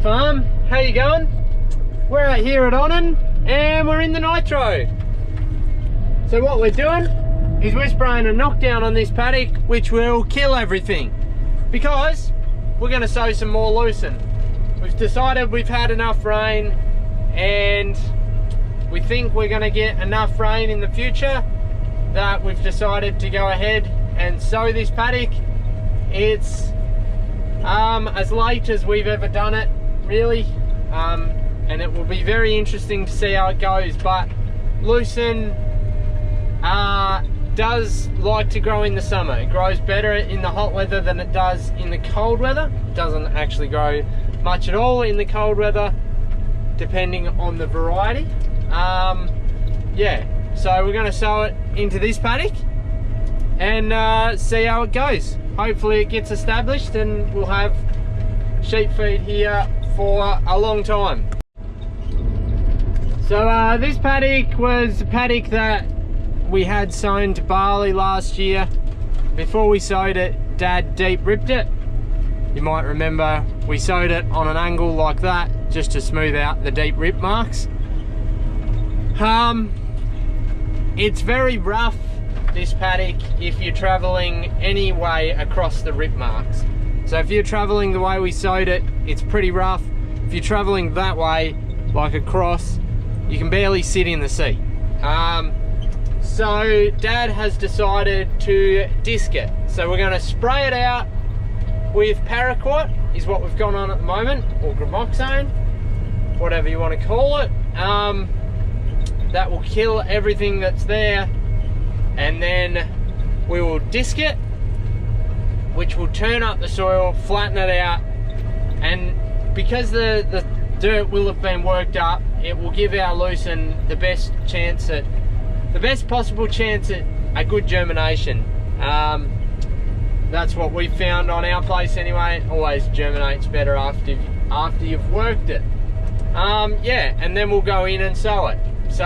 farm. How you going? We're out here at Onan and we're in the nitro. So what we're doing is we're spraying a knockdown on this paddock which will kill everything because we're going to sow some more lucerne. We've decided we've had enough rain and we think we're going to get enough rain in the future that we've decided to go ahead and sow this paddock. It's as late as we've ever done it, really, and it will be very interesting to see how it goes. But lucerne does like to grow in the summer. It grows better in the hot weather than it does in the cold weather. It doesn't actually grow much at all in the cold weather, depending on the variety. Yeah, so we're going to sow it into this paddock and see how it goes. Hopefully it gets established and we'll have sheep feed here for a long time. So this paddock was a paddock that we had sown to barley last year. Before we sowed it, Dad deep ripped it. You might remember we sowed it on an angle like that just to smooth out the deep rip marks. It's very rough, this paddock, if you're traveling any way across the rip marks. So if you're traveling the way we sowed it, it's pretty rough. If you're traveling that way, like across, you can barely sit in the seat. So Dad has decided to disc it. So we're going to spray it out with paraquat, is what we've got on at the moment, or gramoxone, whatever you want to call it. That will kill everything that's there, and then we will disc it, which will turn up the soil, flatten it out, and because the dirt will have been worked up, it will give our lucerne the best possible chance at a good germination. That's what we found on our place anyway. It always germinates better after you've worked it. Yeah, and then we'll go in and sow it. So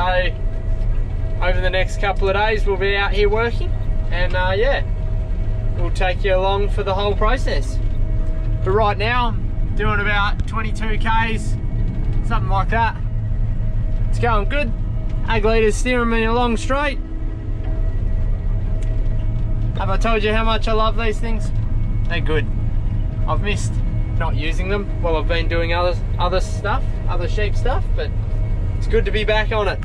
over the next couple of days we'll be out here working, and yeah, we'll take you along for the whole process. But right now I'm doing about 22 k's, something like that. It's going good. Ag leader's steering me along straight. Have I told you how much I love these things? They're good. I've missed not using them while I've been doing other stuff, other sheep stuff, but it's good to be back on it.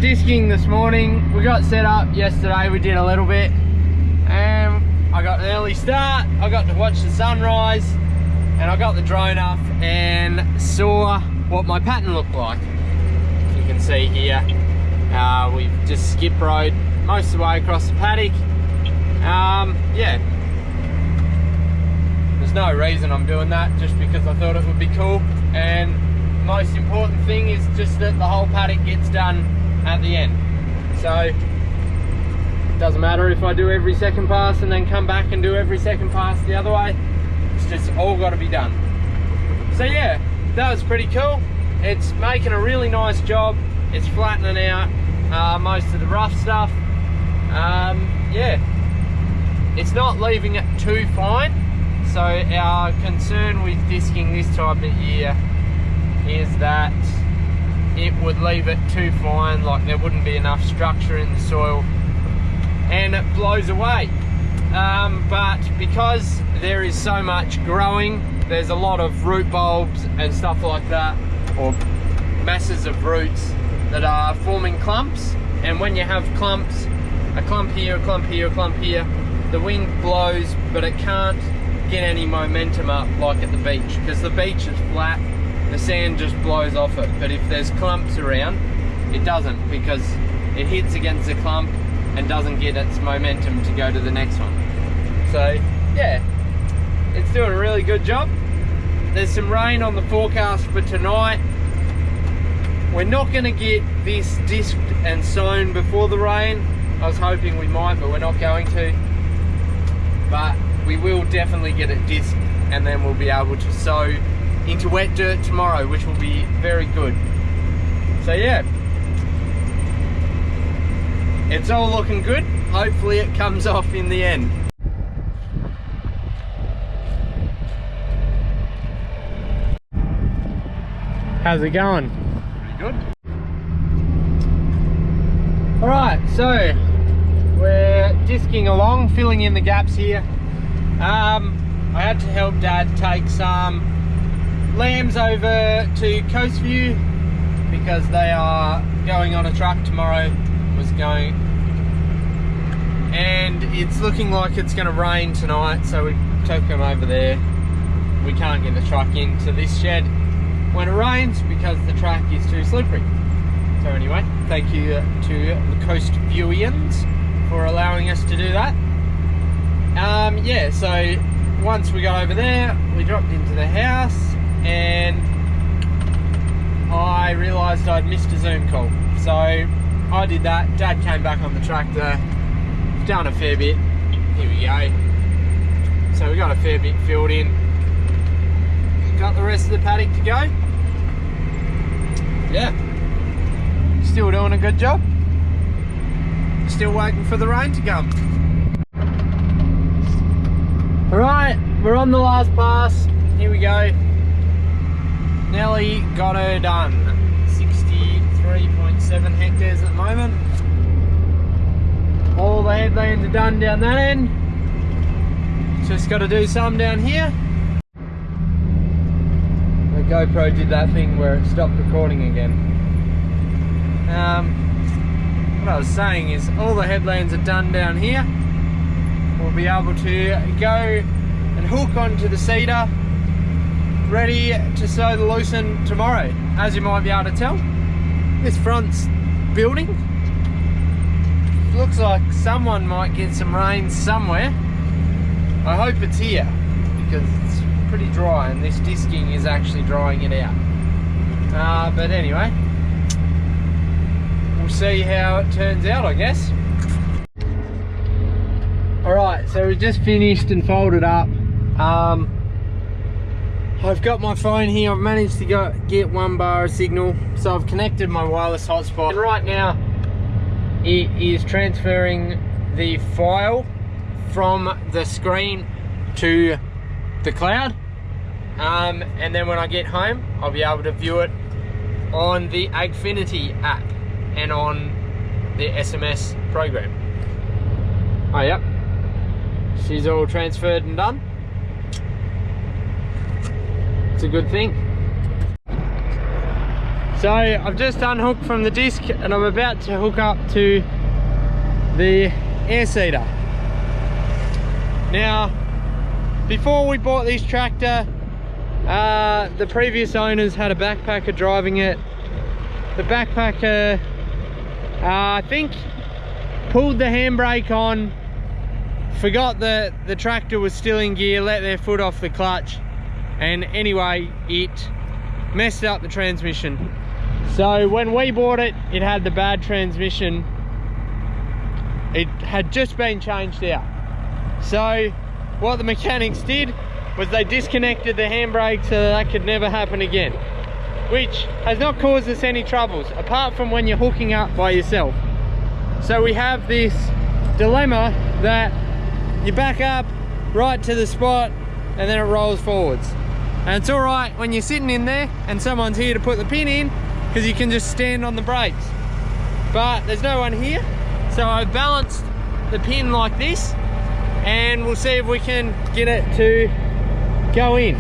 disking this morning. We got set up yesterday, we did a little bit, and I got an early start. I got to watch the sunrise, and I got the drone up and saw what my pattern looked like. You can see here, we've just skip rode most of the way across the paddock. Yeah, there's no reason I'm doing that, just because I thought it would be cool. And most important thing is just that the whole paddock gets done at the end. So it doesn't matter if I do every second pass and then come back and do every second pass the other way. It's just all got to be done. So yeah, that was pretty cool. It's making a really nice job. It's flattening out most of the rough stuff. Yeah, it's not leaving it too fine. So our concern with disking this time of year is that it would leave it too fine, like there wouldn't be enough structure in the soil and it blows away. But because there is so much growing, there's a lot of root bulbs and stuff like that, or masses of roots that are forming clumps. And when you have clumps, a clump here, a clump here, a clump here, the wind blows, but it can't get any momentum up like at the beach, because the beach is flat, the sand just blows off it. But if there's clumps around, it doesn't, because it hits against the clump and doesn't get its momentum to go to the next one. So yeah, it's doing a really good job. There's some rain on the forecast for tonight. We're not going to get this disked and sown before the rain. I was hoping we might, but we're not going to. But we will definitely get it disked, and then we'll be able to sow into wet dirt tomorrow, which will be very good. So yeah, it's all looking good. Hopefully it comes off in the end. How's it going? Pretty good. Alright, so we're disking along, filling in the gaps here. I had to help Dad take some lambs over to Coastview because they are going on a truck tomorrow. And it's looking like it's going to rain tonight, so we took them over there. We can't get the truck into this shed when it rains because the track is too slippery. So anyway, thank you to the Coastviewans for allowing us to do that. Yeah, so once we got over there, we dropped into the house and I realised I'd missed a Zoom call. So I did that. Dad came back on the tractor, done a fair bit. Here we go. So we got a fair bit filled in. Got the rest of the paddock to go. Yeah, still doing a good job. Still waiting for the rain to come. Alright, we're on the last pass. Here we go. Nelly got her done. 63.7 hectares at the moment. All the headlands are done down that end. Just got to do some down here. The GoPro did that thing where it stopped recording again. What I was saying is all the headlands are done down here. We'll be able to go and hook onto the cedar, ready to sow the Lucerne tomorrow. As you might be able to tell, this front's building. Looks like someone might get some rain somewhere. I hope it's here because it's pretty dry and this disking is actually drying it out. But anyway, we'll see how it turns out, I guess. Alright, so we just finished and folded up. I've got my phone here. I've managed to get 1 bar of signal, so I've connected my wireless hotspot. And right now it is transferring the file from the screen to the cloud, and then when I get home I'll be able to view it on the Agfinity app and on the SMS program. Oh yep, she's all transferred and done. It's a good thing. So I've just unhooked from the disc and I'm about to hook up to the air seeder. Now, before we bought this tractor, the previous owners had a backpacker driving it. The backpacker, I think, pulled the handbrake on, forgot that the tractor was still in gear, let their foot off the clutch, and anyway, it messed up the transmission. So when we bought it, it had the bad transmission. It had just been changed out. So what the mechanics did was they disconnected the handbrake so that could never happen again, which has not caused us any troubles apart from when you're hooking up by yourself. So we have this dilemma that you back up right to the spot and then it rolls forwards. And it's all right when you're sitting in there and someone's here to put the pin in, because you can just stand on the brakes. But there's no one here, so I've balanced the pin like this, and we'll see if we can get it to go in.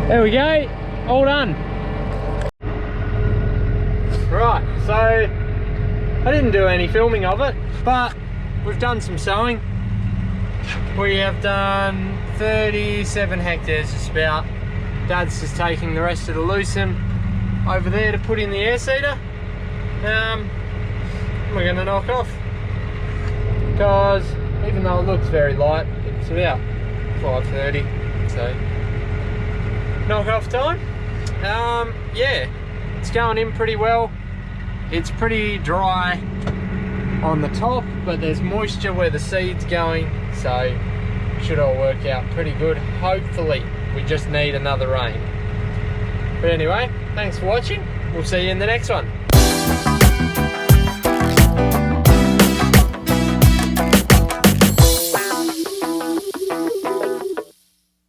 There we go, all done. Right, so I didn't do any filming of it, but we've done some sowing. We have done 37 hectares just about. Dad's just taking the rest of the Lucerne over there to put in the air seeder. We're going to knock off, because even though it looks very light, it's about 5:30, so knock off time. Yeah, it's going in pretty well. It's pretty dry on the top, but there's moisture where the seed's going, so should all work out pretty good. Hopefully, we just need another rain. But anyway, thanks for watching. We'll see you in the next one.